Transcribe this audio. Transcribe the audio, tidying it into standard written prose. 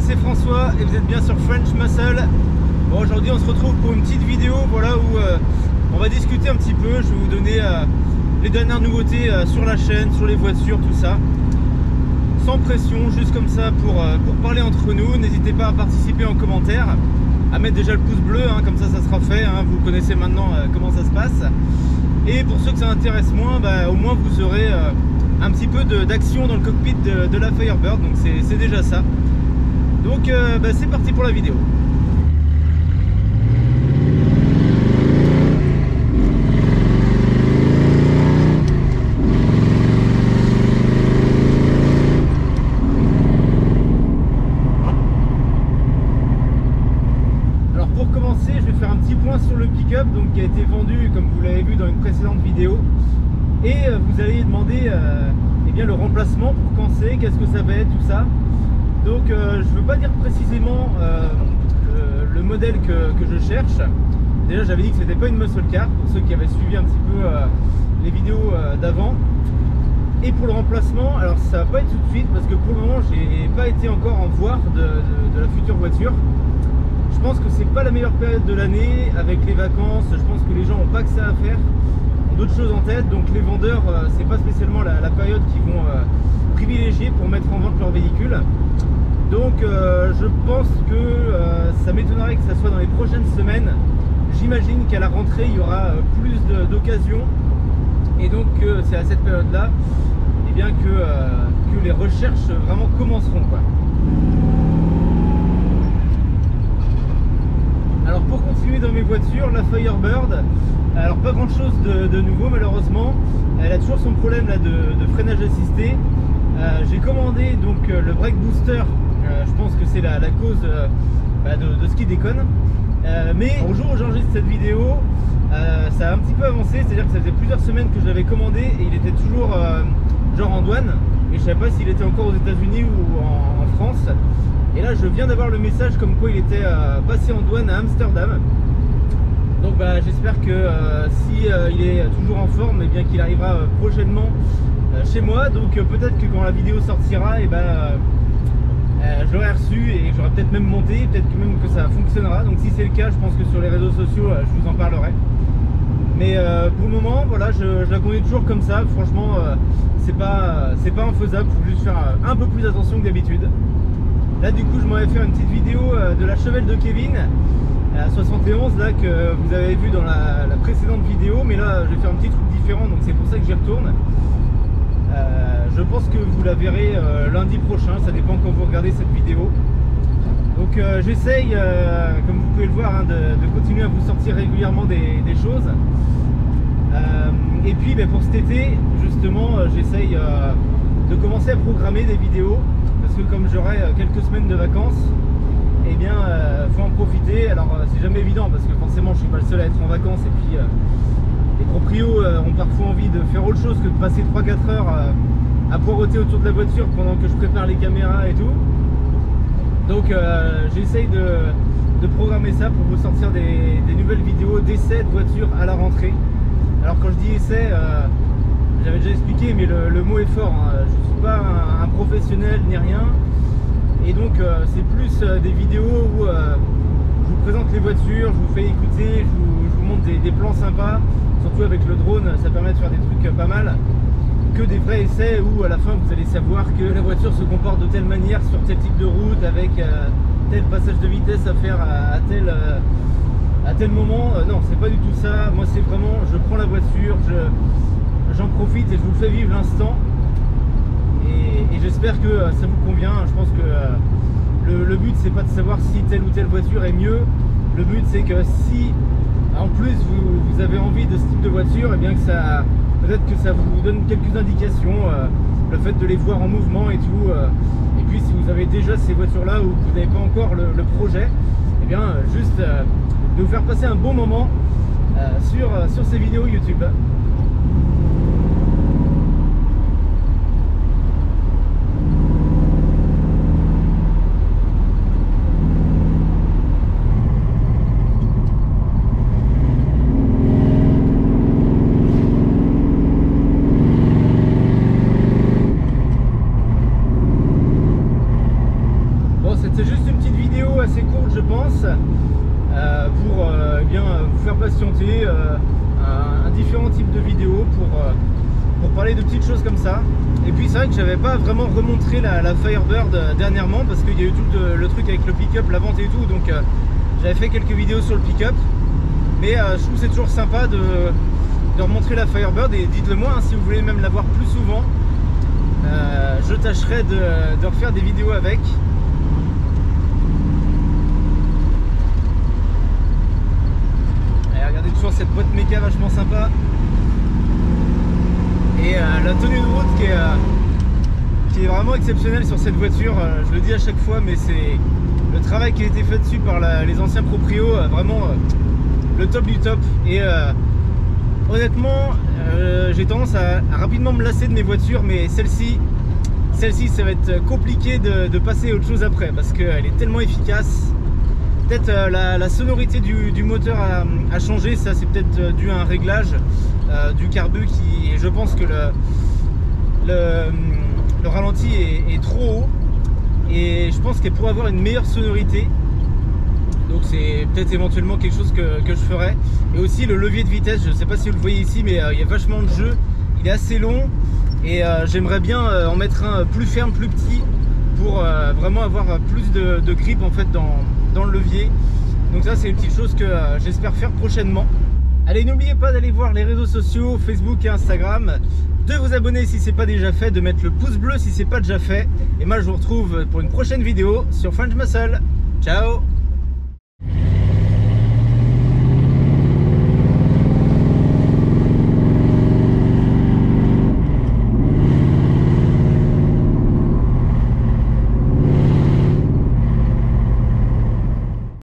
c'est François et vous êtes bien sur French Muscle. Bon, aujourd'hui on se retrouve pour une petite vidéo voilà, où on va discuter un petit peu. Je vais vous donner les dernières nouveautés sur la chaîne, sur les voitures, tout ça. Sans pression, juste comme ça pour parler entre nous. N'hésitez pas à participer en commentaire, à mettre déjà le pouce bleu, hein, comme ça sera fait. Hein, vous connaissez maintenant comment ça se passe. Et pour ceux que ça intéresse moins, au moins vous aurez un petit peu d'action dans le cockpit de la Firebird, donc c'est déjà ça. Donc c'est parti pour la vidéo. Alors pour commencer, je vais faire un petit point sur le pick-up qui a été vendu comme vous l'avez vu dans une précédente vidéo. Et vous allez demander eh bien, le remplacement, pour quand c'est, qu'est-ce que ça va être, tout ça. Donc je ne veux pas dire précisément le modèle que je cherche. Déjà j'avais dit que c'était pas une muscle car, pour ceux qui avaient suivi un petit peu les vidéos d'avant. Et pour le remplacement, alors ça va pas être tout de suite parce que pour le moment j'ai pas été encore en voir de la future voiture. Je pense que c'est pas la meilleure période de l'année avec les vacances. Je pense que les gens n'ont pas que ça à faire, ont d'autres choses en tête. Donc les vendeurs, c'est pas spécialement la période qu'ils vont privilégier pour mettre en vente leur véhicule. Donc je pense que ça m'étonnerait que ça soit dans les prochaines semaines. J'imagine qu'à la rentrée il y aura plus d'occasions et donc c'est à cette période là eh bien, que les recherches vraiment commenceront, quoi. Alors pour continuer dans mes voitures, la Firebird, alors pas grand chose de nouveau malheureusement. Elle a toujours son problème là, de freinage assisté. J'ai commandé donc le brake booster. Je pense que c'est la cause de ce qui déconne. Mais au jour où j'enregistre cette vidéo, ça a un petit peu avancé, c'est-à-dire que ça faisait plusieurs semaines que je l'avais commandé et il était toujours genre en douane. Et je ne savais pas s'il était encore aux États-Unis ou en France. Et là je viens d'avoir le message comme quoi il était passé en douane à Amsterdam. Donc j'espère que si il est toujours en forme, et bien qu'il arrivera prochainement chez moi. Donc peut-être que quand la vidéo sortira, et je l'aurai reçu et j'aurai peut-être même monté, peut-être même que ça fonctionnera. Donc si c'est le cas, je pense que sur les réseaux sociaux je vous en parlerai. Mais pour le moment voilà, je la conduis toujours comme ça. Franchement c'est pas infaisable, il faut juste faire un peu plus attention que d'habitude. Là du coup je m'en vais faire une petite vidéo de la Chevelle de Kevin à 71 là que vous avez vu dans la précédente vidéo. Mais là je vais faire un petit truc différent, donc c'est pour ça que j'y retourne. Je pense que vous la verrez lundi prochain, ça dépend quand vous regardez cette vidéo. Donc j'essaye, comme vous pouvez le voir, hein, de continuer à vous sortir régulièrement des choses. Et puis pour cet été, justement, j'essaye de commencer à programmer des vidéos. Parce que comme j'aurai quelques semaines de vacances, eh bien faut en profiter. Alors c'est jamais évident parce que forcément je suis pas le seul à être en vacances. Et puis les proprios ont parfois envie de faire autre chose que de passer 3-4 heures à poireauter autour de la voiture pendant que je prépare les caméras et tout. Donc j'essaye de programmer ça pour vous sortir des nouvelles vidéos d'essais de voitures à la rentrée. Alors quand je dis essai, j'avais déjà expliqué, mais le mot est fort, hein. Je ne suis pas un professionnel ni rien. Et donc c'est plus des vidéos où je vous présente les voitures, je vous fais écouter, je vous montre des plans sympas. Surtout avec le drone, ça permet de faire des trucs pas mal. Que des vrais essais où à la fin vous allez savoir que la voiture se comporte de telle manière sur tel type de route, avec tel passage de vitesse à faire à tel moment. Non, c'est pas du tout ça. Moi c'est vraiment, je prends la voiture, j'en profite et je vous fais vivre l'instant. Et j'espère que ça vous convient. Je pense que le but c'est pas de savoir si telle ou telle voiture est mieux. Le but c'est que si en plus vous avez envie de ce type de voiture, et bien que ça, peut-être que ça vous donne quelques indications, le fait de les voir en mouvement et tout. Et puis si vous avez déjà ces voitures là ou que vous n'avez pas encore le projet, et bien juste de vous faire passer un bon moment sur ces vidéos YouTube. séquences pour eh bien, vous faire patienter un différent type de vidéos pour parler de petites choses comme ça. Et puis c'est vrai que j'avais pas vraiment remontré la Firebird dernièrement parce qu'il y a eu tout le truc avec le pick-up, la vente et tout, donc j'avais fait quelques vidéos sur le pick-up, mais je trouve que c'est toujours sympa de remontrer la Firebird. Et dites-le moi si vous voulez même la voir plus souvent, je tâcherai de refaire des vidéos avec. Et regardez toujours cette boîte méca vachement sympa. Et la tenue de route qui est vraiment exceptionnelle sur cette voiture, je le dis à chaque fois, mais c'est le travail qui a été fait dessus par les anciens proprios, vraiment le top du top. Et honnêtement, j'ai tendance à rapidement me lasser de mes voitures, mais celle-ci ça va être compliqué de passer à autre chose après parce qu'elle est tellement efficace. Peut-être la sonorité du moteur a changé, ça c'est peut-être dû à un réglage du carbu qui, je pense que le ralenti est trop haut et je pense qu'elle pourrait avoir une meilleure sonorité, donc c'est peut-être éventuellement quelque chose que je ferai. Et aussi le levier de vitesse, je ne sais pas si vous le voyez ici, mais il y a vachement de jeu, il est assez long et j'aimerais bien en mettre un plus ferme, plus petit pour vraiment avoir plus de grip en fait dans le levier. Donc ça c'est une petite chose que j'espère faire prochainement. Allez, n'oubliez pas d'aller voir les réseaux sociaux, Facebook et Instagram, de vous abonner si ce n'est pas déjà fait, de mettre le pouce bleu si ce n'est pas déjà fait. Et moi je vous retrouve pour une prochaine vidéo sur French Muscle. Ciao!